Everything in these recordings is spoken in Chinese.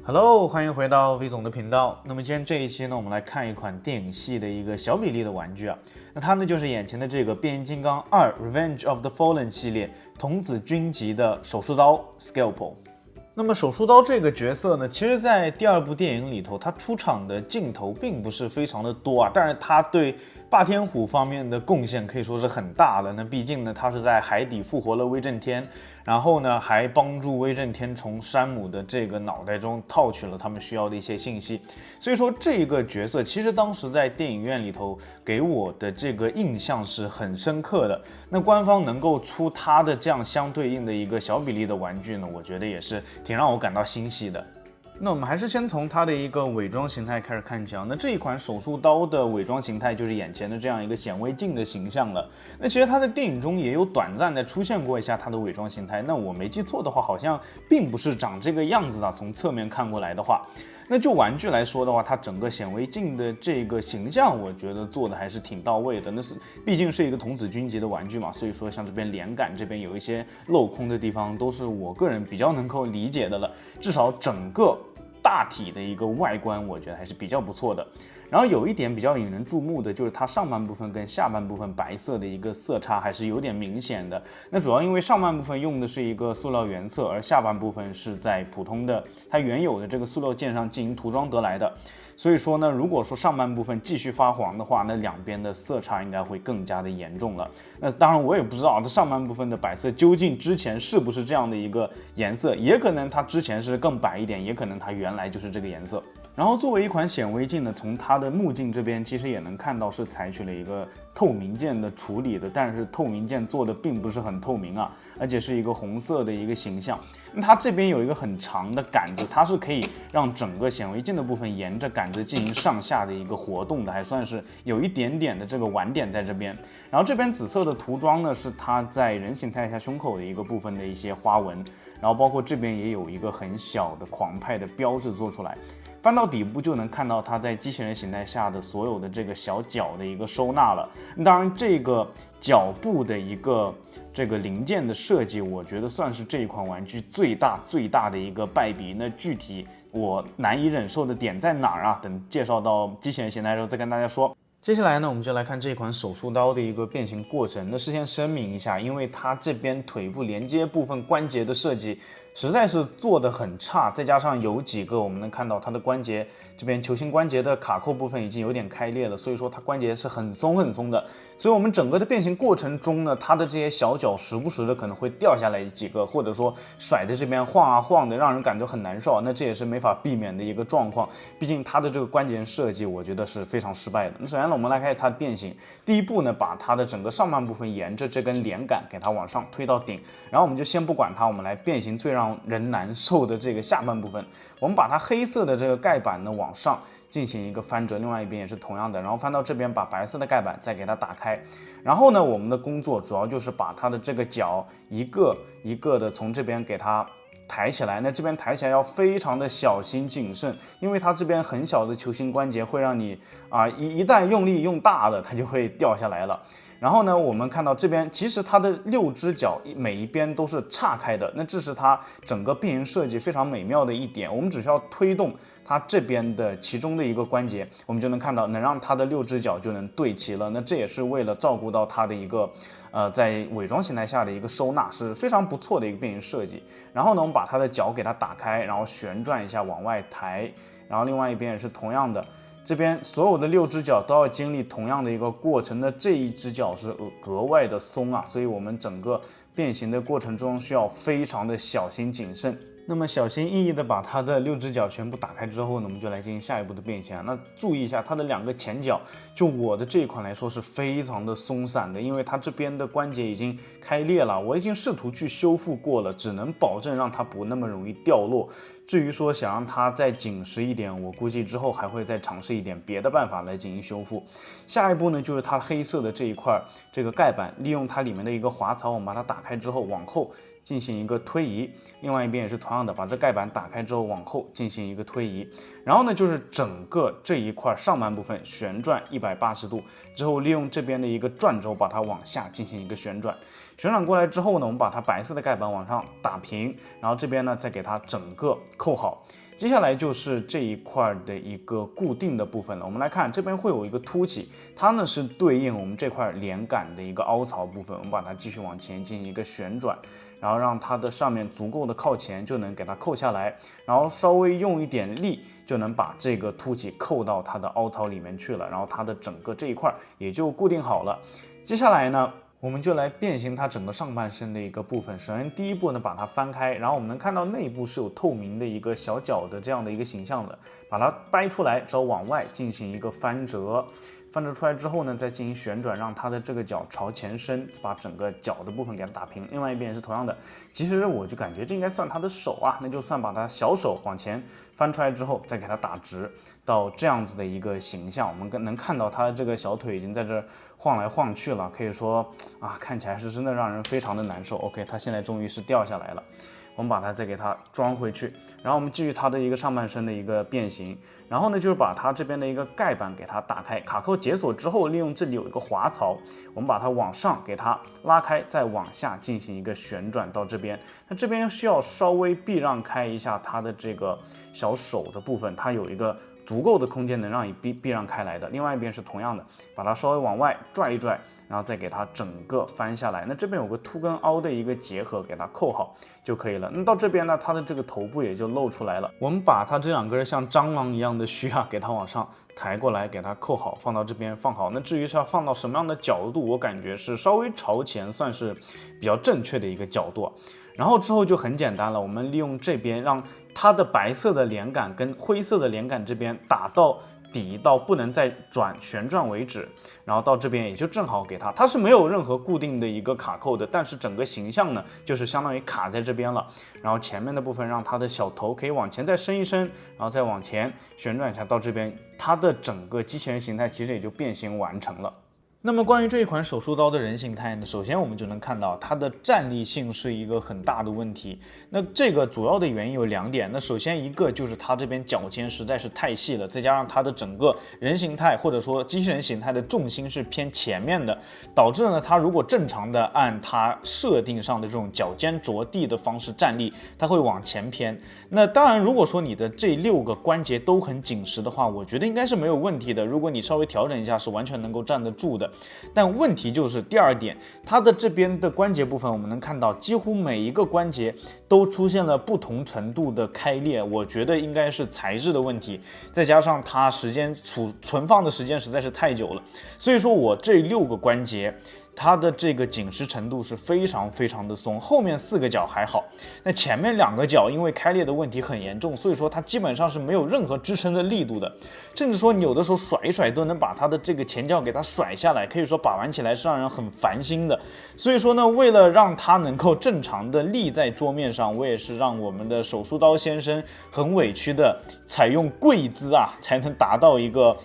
Hello，欢迎回到 V 总的频道。那么今天这一期呢，我们来看一款电影系的一个小比例的玩具啊。那它呢就是眼前的这个变形金刚2 Revenge of the Fallen 系列童子军级的手术刀 Scalpel。那么手术刀这个角色呢，其实在第二部电影里头，他出场的镜头并不是非常的多啊，但是他对霸天虎方面的贡献可以说是很大了。那毕竟呢，他是在海底复活了威震天，然后呢还帮助威震天从山姆的这个脑袋中套取了他们需要的一些信息。所以说这个角色其实当时在电影院里头给我的这个印象是很深刻的。那官方能够出他的这样相对应的一个小比例的玩具呢，我觉得也是挺让我感到欣喜的。那我们还是先从它的一个伪装形态开始看起啊。那这一款手术刀的伪装形态就是眼前的这样一个显微镜的形象了。那其实它在电影中也有短暂的出现过一下它的伪装形态。那我没记错的话，好像并不是长这个样子的。从侧面看过来的话，那就玩具来说的话，它整个显微镜的这个形象，我觉得做的还是挺到位的。那是毕竟是一个童子军级的玩具嘛，所以说像这边连杆这边有一些镂空的地方，都是我个人比较能够理解的了。至少整个大体的一个外观，我觉得还是比较不错的。然后有一点比较引人注目的就是它上半部分跟下半部分白色的一个色差还是有点明显的。那主要因为上半部分用的是一个塑料原色，而下半部分是在普通的它原有的这个塑料件上进行涂装得来的。所以说呢，如果说上半部分继续发黄的话，那两边的色差应该会更加的严重了。那当然我也不知道这上半部分的白色究竟之前是不是这样的一个颜色，也可能它之前是更白一点，也可能它原来就是这个颜色。然后作为一款显微镜呢，从它的目镜这边其实也能看到是采取了一个透明件的处理的，但是透明件做的并不是很透明啊，而且是一个红色的一个形象。那它这边有一个很长的杆子，它是可以让整个显微镜的部分沿着杆子进行上下的一个活动的，还算是有一点点的这个玩点在这边。然后这边紫色的涂装呢，是它在人形态下胸口的一个部分的一些花纹，然后包括这边也有一个很小的狂派的标志做出来。翻到底部就能看到它在机器人形态下的所有的这个小脚的一个收纳了。当然，这个脚部的一个这个零件的设计，我觉得算是这一款玩具最大的一个败笔。那具体我难以忍受的点在哪儿啊？等介绍到机器人形态的时候再跟大家说。接下来呢，我们就来看这款手术刀的一个变形过程。那事先声明一下，因为它这边腿部连接部分关节的设计实在是做得很差，再加上有几个我们能看到它的关节这边球形关节的卡扣部分已经有点开裂了，所以说它关节是很松的。所以我们整个的变形过程中呢，它的这些小脚时不时的可能会掉下来几个，或者说甩在这边晃啊晃的，让人感觉很难受。那这也是没法避免的一个状况，毕竟它的这个关节设计，我觉得是非常失败的。那首先呢，我们来看它的变形。第一步呢，把它的整个上半部分沿着这根连杆给它往上推到顶，然后我们就先不管它，我们来变形最让人难受的这个下半部分。我们把它黑色的这个盖板呢往上进行一个翻折，另外一边也是同样的，然后翻到这边，把白色的盖板再给它打开。然后呢，我们的工作主要就是把它的这个脚一个一个的从这边给它抬起来。那这边抬起来要非常的小心谨慎，因为它这边很小的球形关节会让你一旦用力用大了，它就会掉下来了。然后呢，我们看到这边其实它的6只脚每一边都是岔开的，那这是它整个变形设计非常美妙的一点。我们只需要推动它这边的其中的一个关节，我们就能看到能让它的6只脚就能对齐了。那这也是为了照顾到它的一个在伪装形态下的一个收纳，是非常不错的一个变形设计。然后呢，我们把它的脚给它打开，然后旋转一下往外抬，然后另外一边也是同样的。这边所有的6只脚都要经历同样的一个过程，那这一只脚是格外的松啊，所以我们整个变形的过程中需要非常的小心谨慎。那么小心翼翼的把它的6只脚全部打开之后呢，我们就来进行下一步的变形。那注意一下它的2个前脚，就我的这一款来说是非常的松散的，因为它这边的关节已经开裂了，我已经试图去修复过了，只能保证让它不那么容易掉落。至于说想让它再紧实一点，我估计之后还会再尝试一点别的办法来进行修复。下一步呢，就是它黑色的这一块这个盖板，利用它里面的一个滑槽，我们把它打开之后往后进行一个推移，另外一边也是同样的，把这盖板打开之后往后进行一个推移。然后呢，就是整个这一块上半部分旋转180度之后，利用这边的一个转轴把它往下进行一个旋转。旋转过来之后呢，我们把它白色的盖板往上打平，然后这边呢再给它整个扣好。接下来就是这一块的一个固定的部分了。我们来看这边会有一个凸起，它呢是对应我们这块连杆的一个凹槽部分。我们把它继续往前进行一个旋转，然后让它的上面足够的靠前，就能给它扣下来，然后稍微用一点力就能把这个凸起扣到它的凹槽里面去了，然后它的整个这一块也就固定好了。接下来呢，我们就来变形它整个上半身的一个部分。首先第一步呢，把它翻开，然后我们能看到内部是有透明的一个小角的这样的一个形象的，把它掰出来之后往外进行一个翻折。翻折出来之后呢，再进行旋转，让它的这个角朝前伸，把整个角的部分给它打平。另外一边也是同样的。其实我就感觉这应该算它的手啊，那就算把它小手往前翻出来之后，再给它打直到这样子的一个形象。我们能看到它的这个小腿已经在这晃来晃去了，可以说啊，看起来是真的让人非常的难受。OK， 它现在终于是掉下来了。我们把它再给它装回去，然后我们继续它的一个上半身的一个变形，然后呢就是把它这边的一个盖板给它打开，卡扣解锁之后，利用这里有一个滑槽，我们把它往上给它拉开，再往下进行一个旋转到这边。那这边需要稍微避让开一下它的这个小手的部分，它有一个足够的空间能让你避让开来的。另外一边是同样的，把它稍微往外拽一拽，然后再给它整个翻下来。那这边有个凸跟凹的一个结合，给它扣好就可以了。那到这边呢，它的这个头部也就露出来了。我们把它这两根像蟑螂一样的须啊，给它往上抬过来，给它扣好，放到这边放好。那至于是要放到什么样的角度，我感觉是稍微朝前，算是比较正确的一个角度。然后之后就很简单了，我们利用这边让它的白色的连杆跟灰色的连杆这边打到底到不能再旋转为止，然后到这边也就正好给它是没有任何固定的一个卡扣的，但是整个形象呢就是相当于卡在这边了。然后前面的部分让它的小头可以往前再伸一伸，然后再往前旋转一下到这边，它的整个机器人形态其实也就变形完成了。那么关于这一款手术刀的人形态呢，首先我们就能看到它的站立性是一个很大的问题。那这个主要的原因有两点。那首先一个就是它这边脚尖实在是太细了，再加上它的整个人形态或者说机器人形态的重心是偏前面的，导致呢它如果正常的按它设定上的这种脚尖着地的方式站立，它会往前偏。那当然，如果说你的这6个关节都很紧实的话，我觉得应该是没有问题的。如果你稍微调整一下，是完全能够站得住的。但问题就是第二点，它的这边的关节部分，我们能看到几乎每一个关节都出现了不同程度的开裂，我觉得应该是材质的问题，再加上它时间存放的时间实在是太久了，所以说我这6个关节它的这个紧实程度是非常非常的松，后面4个脚还好，那前面2个脚因为开裂的问题很严重，所以说它基本上是没有任何支撑的力度的，甚至说你有的时候甩一甩都能把它的这个前脚给它甩下来，可以说把玩起来是让人很烦心的。所以说呢，为了让它能够正常的立在桌面上，我也是让我们的手术刀先生很委屈的采用跪姿啊，才能达到一个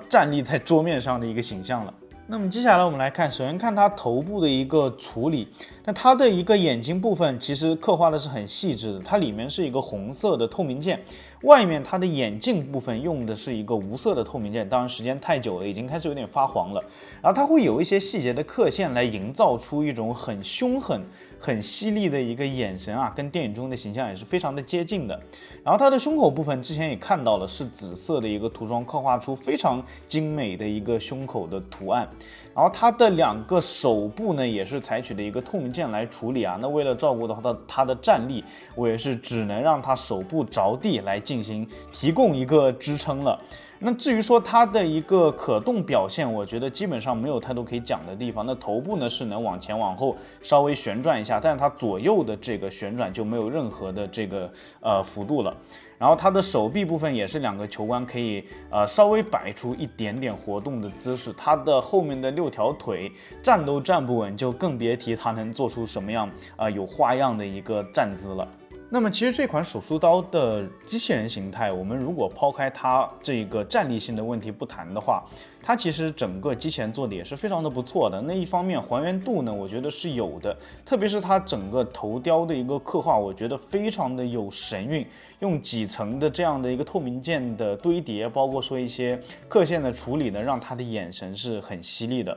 站立在桌面上的一个形象了。那么接下来我们来看，首先看它头部的一个处理。那它的一个眼睛部分其实刻画的是很细致的，它里面是一个红色的透明件，外面它的眼镜部分用的是一个无色的透明件，当然时间太久了，已经开始有点发黄了。然后它会有一些细节的刻线来营造出一种很凶狠、很犀利的一个眼神啊，跟电影中的形象也是非常的接近的。然后它的胸口部分之前也看到了，是紫色的一个涂装，刻画出非常精美的一个胸口的图案。然后它的2个手部呢，也是采取的一个透明件来处理啊。那为了照顾到它的站立，我也是只能让它手部着地来进行提供一个支撑了。那至于说它的一个可动表现，我觉得基本上没有太多可以讲的地方。那头部呢是能往前往后稍微旋转一下，但是它左右的这个旋转就没有任何的这个幅度了。然后它的手臂部分也是2个球关可以稍微摆出一点点活动的姿势，它的后面的6条腿站都站不稳，就更别提它能做出什么样有花样的一个站姿了。那么其实这款手术刀的机器人形态，我们如果抛开它这个站立性的问题不谈的话，它其实整个机器人做的也是非常的不错的。那一方面还原度呢，我觉得是有的，特别是它整个头雕的一个刻画，我觉得非常的有神韵，用几层的这样的一个透明件的堆叠，包括说一些刻线的处理呢，让它的眼神是很犀利的。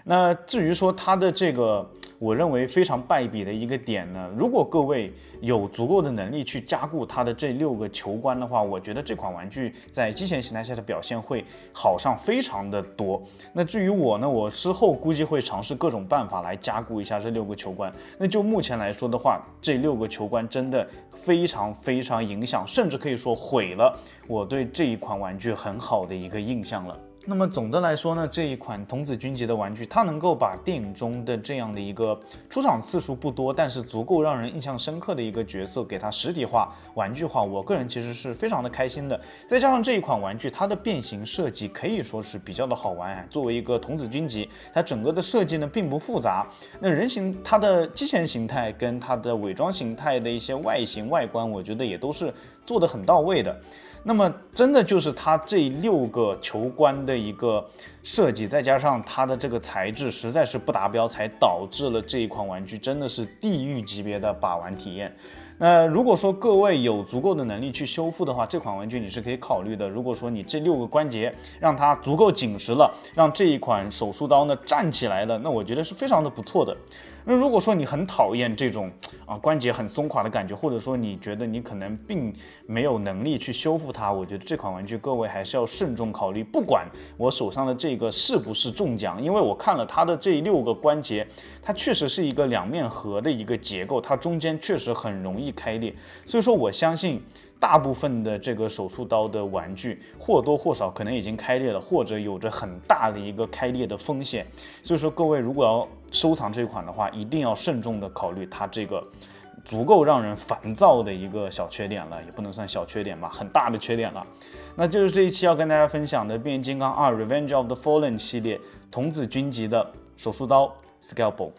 那至于说它的这个我认为非常败笔的一个点呢，如果各位有足够的能力去加固它的这6个球关的话，我觉得这款玩具在机械形态下的表现会好上非常的多。那至于我呢，我之后估计会尝试各种办法来加固一下这6个球关。那就目前来说的话，这6个球关真的非常影响，甚至可以说毁了我对这一款玩具很好的一个印象了。那么总的来说呢，这一款童子军级的玩具，它能够把电影中的这样的一个出场次数不多，但是足够让人印象深刻的一个角色，给它实体化、玩具化，我个人其实是非常的开心的。再加上这一款玩具，它的变形设计可以说是比较的好玩。作为一个童子军级，它整个的设计呢并不复杂。那人形它的机器人形态跟它的伪装形态的一些外形外观，我觉得也都是做得很到位的。那么真的就是它这6个球关的一个设计，再加上它的这个材质实在是不达标，才导致了这一款玩具真的是地狱级别的把玩体验。那如果说各位有足够的能力去修复的话，这款玩具你是可以考虑的。如果说你这6个关节让它足够紧实了，让这一款手术刀呢站起来了，那我觉得是非常的不错的。那如果说你很讨厌这种关节很松垮的感觉，或者说你觉得你可能并没有能力去修复它，我觉得这款玩具各位还是要慎重考虑。不管我手上的这个是不是中奖，因为我看了它的这6个关节，它确实是一个两面盒的一个结构，它中间确实很容易开裂，所以说我相信大部分的这个手术刀的玩具或多或少可能已经开裂了，或者有着很大的一个开裂的风险。所以说各位如果要收藏这款的话，一定要慎重的考虑它这个足够让人烦躁的一个小缺点了，也不能算小缺点吧，很大的缺点了。那就是这一期要跟大家分享的变形金刚2 Revenge of the Fallen 系列童子军级的手术刀 Scalpel。